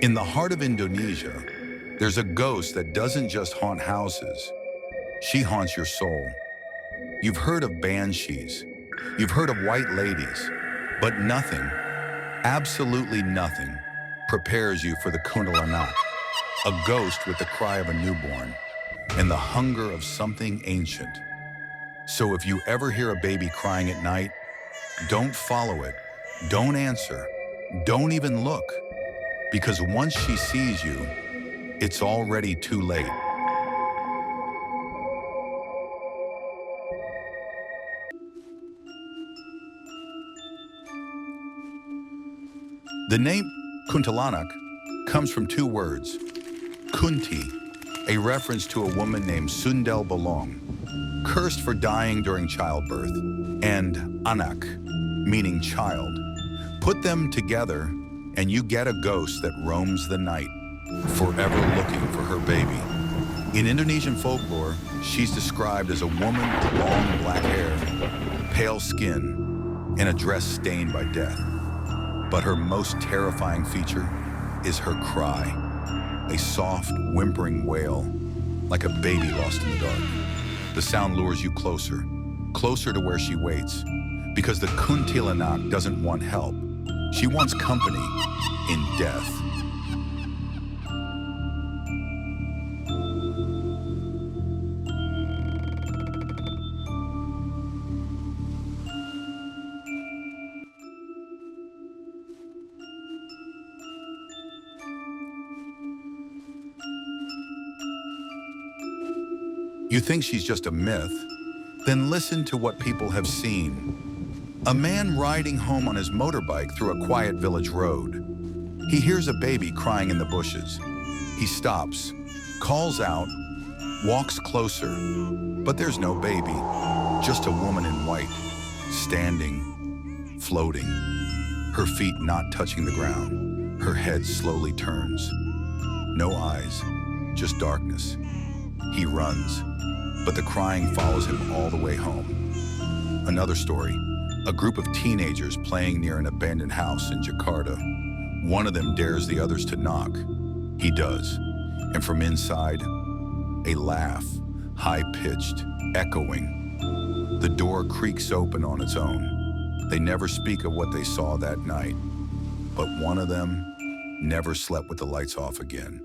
In the heart of Indonesia, there's a ghost that doesn't just haunt houses. She haunts your soul. You've heard of banshees. You've heard of white ladies. But nothing, absolutely nothing, prepares you for the Kuntilanak, a ghost with the cry of a newborn and the hunger of something ancient. So if you ever hear a baby crying at night, don't follow it, don't answer, don't even look, because once she sees you, it's already too late. The name Kuntilanak comes from two words. Kunti, a reference to a woman named Sundel Bolong, cursed for dying during childbirth, and anak, meaning child. Put them together and you get a ghost that roams the night, forever looking for her baby. In Indonesian folklore, she's described as a woman with long black hair, pale skin, and a dress stained by death. But her most terrifying feature is her cry, a soft, whimpering wail, like a baby lost in the dark. The sound lures you closer, closer to where she waits, because the Kuntilanak doesn't want help. She wants company in death. You think she's just a myth? Then listen to what people have seen. A man riding home on his motorbike through a quiet village road. He hears a baby crying in the bushes. He stops, calls out, walks closer, but there's no baby, just a woman in white, standing, floating, her feet not touching the ground. Her head slowly turns. No eyes, just darkness. He runs, but the crying follows him all the way home. Another story, a group of teenagers playing near an abandoned house in Jakarta. One of them dares the others to knock. He does, and from inside, a laugh, high-pitched, echoing. The door creaks open on its own. They never speak of what they saw that night, but one of them never slept with the lights off again.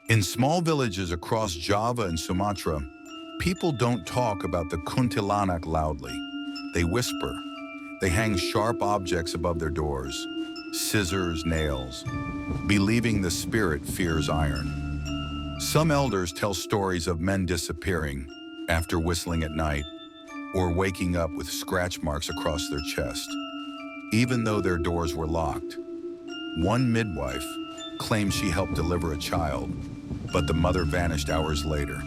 In small villages across Java and Sumatra, people don't talk about the Kuntilanak loudly. They whisper. They hang sharp objects above their doors, scissors, nails, believing the spirit fears iron. Some elders tell stories of men disappearing after whistling at night or waking up with scratch marks across their chest, even though their doors were locked. One midwife claims she helped deliver a child, but the mother vanished hours later,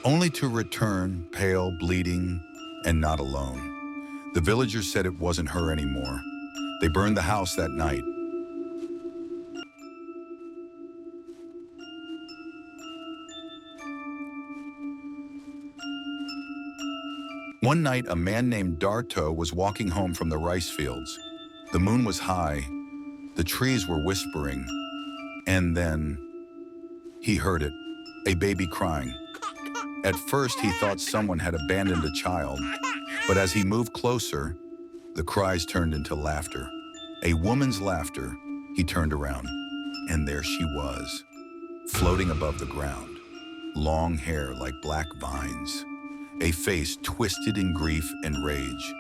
only to return pale, bleeding, and not alone. The villagers said it wasn't her anymore. They burned the house that night. One night, a man named Darto was walking home from the rice fields. The moon was high, the trees were whispering, and then he heard it, a baby crying. At first, he thought someone had abandoned a child, but as he moved closer, the cries turned into laughter. A woman's laughter. He turned around, and there she was, floating above the ground, long hair like black vines, a face twisted in grief and rage.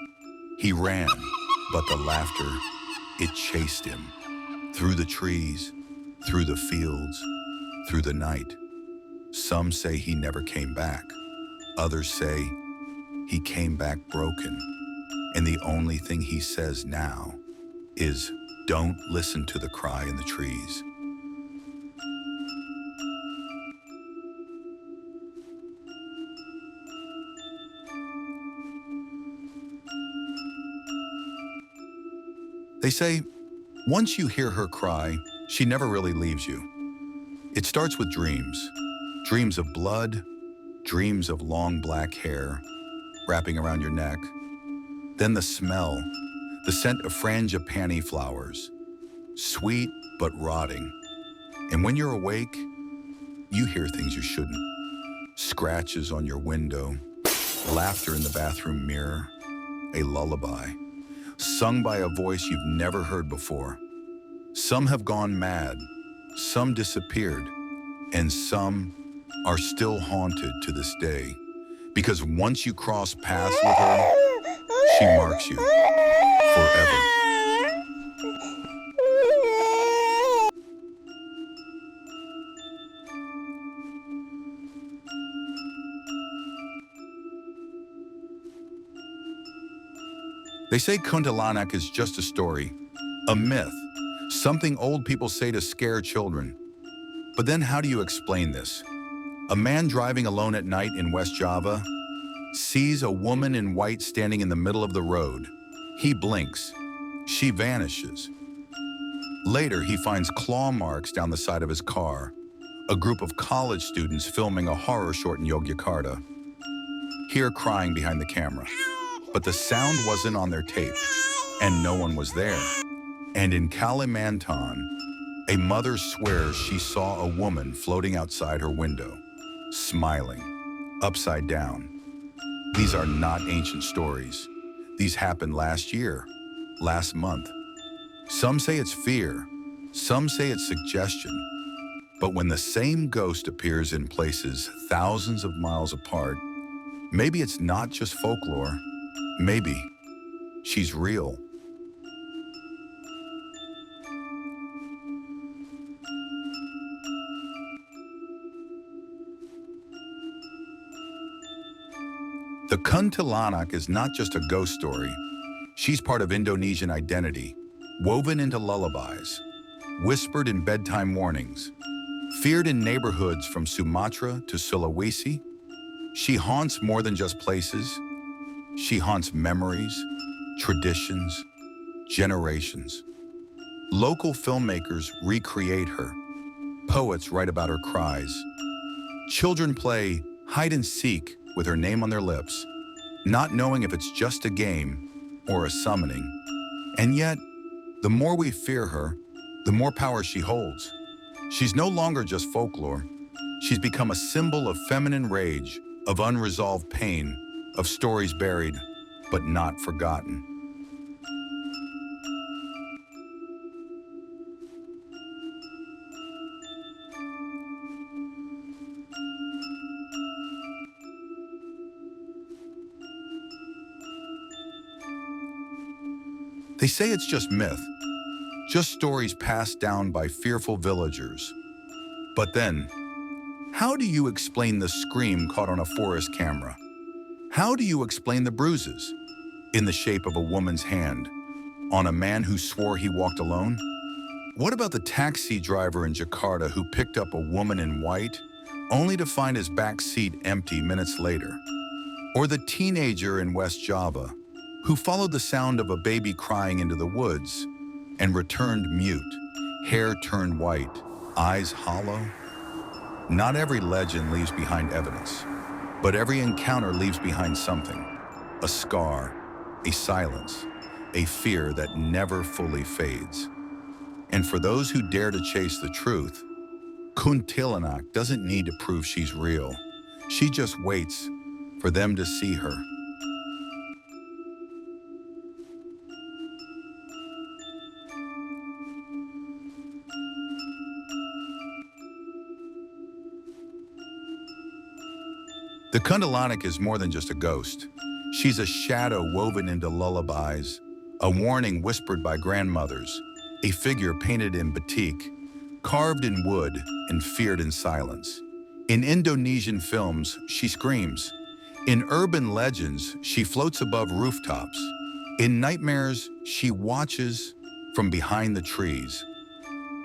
He ran, but the laughter, it chased him, through the trees, through the fields, through the night. Some say he never came back. Others say he came back broken. And the only thing he says now is, don't listen to the cry in the trees. They say, once you hear her cry, she never really leaves you. It starts with dreams. Dreams of blood, dreams of long black hair wrapping around your neck. Then the smell, the scent of frangipani flowers, sweet but rotting. And when you're awake, you hear things you shouldn't. Scratches on your window, laughter in the bathroom mirror, a lullaby, sung by a voice you've never heard before. Some have gone mad, some disappeared, and some are still haunted to this day. Because once you cross paths with her, she marks you forever. They say Kuntilanak is just a story, a myth, something old people say to scare children. But then how do you explain this? A man driving alone at night in West Java sees a woman in white standing in the middle of the road. He blinks. She vanishes. Later, he finds claw marks down the side of his car, a group of college students filming a horror short in Yogyakarta, here crying behind the camera. But the sound wasn't on their tape, and no one was there. And in Kalimantan, a mother swears she saw a woman floating outside her window, smiling, upside down. These are not ancient stories. These happened last year, last month. Some say it's fear, some say it's suggestion. But when the same ghost appears in places thousands of miles apart, maybe it's not just folklore. Maybe she's real. The Kuntilanak is not just a ghost story. She's part of Indonesian identity, woven into lullabies, whispered in bedtime warnings, feared in neighborhoods from Sumatra to Sulawesi. She haunts more than just places. She haunts memories, traditions, generations. Local filmmakers recreate her. Poets write about her cries. Children play hide and seek with her name on their lips, not knowing if it's just a game or a summoning. And yet, the more we fear her, the more power she holds. She's no longer just folklore. She's become a symbol of feminine rage, of unresolved pain, of stories buried, but not forgotten. They say it's just myth, just stories passed down by fearful villagers. But then, how do you explain the scream caught on a forest camera? How do you explain the bruises in the shape of a woman's hand on a man who swore he walked alone? What about the taxi driver in Jakarta who picked up a woman in white only to find his back seat empty minutes later? Or the teenager in West Java who followed the sound of a baby crying into the woods and returned mute, hair turned white, eyes hollow? Not every legend leaves behind evidence, but every encounter leaves behind something, a scar, a silence, a fear that never fully fades. And for those who dare to chase the truth, Kuntilanak doesn't need to prove she's real. She just waits for them to see her. The Kuntilanak is more than just a ghost. She's a shadow woven into lullabies, a warning whispered by grandmothers, a figure painted in batik, carved in wood and feared in silence. In Indonesian films, she screams. In urban legends, she floats above rooftops. In nightmares, she watches from behind the trees.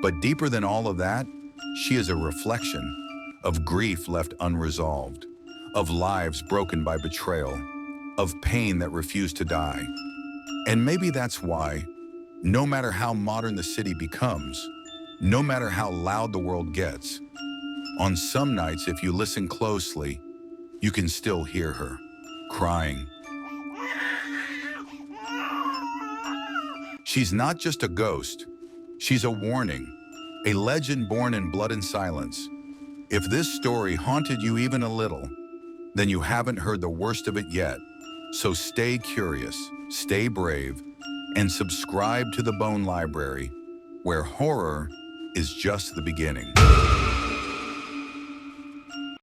But deeper than all of that, she is a reflection of grief left unresolved, of lives broken by betrayal, of pain that refused to die. And maybe that's why, no matter how modern the city becomes, No matter how loud the world gets, on some nights, if you listen closely, you can still hear her crying. She's not just a ghost, she's a warning, a legend born in blood and silence. If this story haunted you even a little, then you haven't heard the worst of it yet. So stay curious, stay brave, and subscribe to the Bone Library, where horror is just the beginning.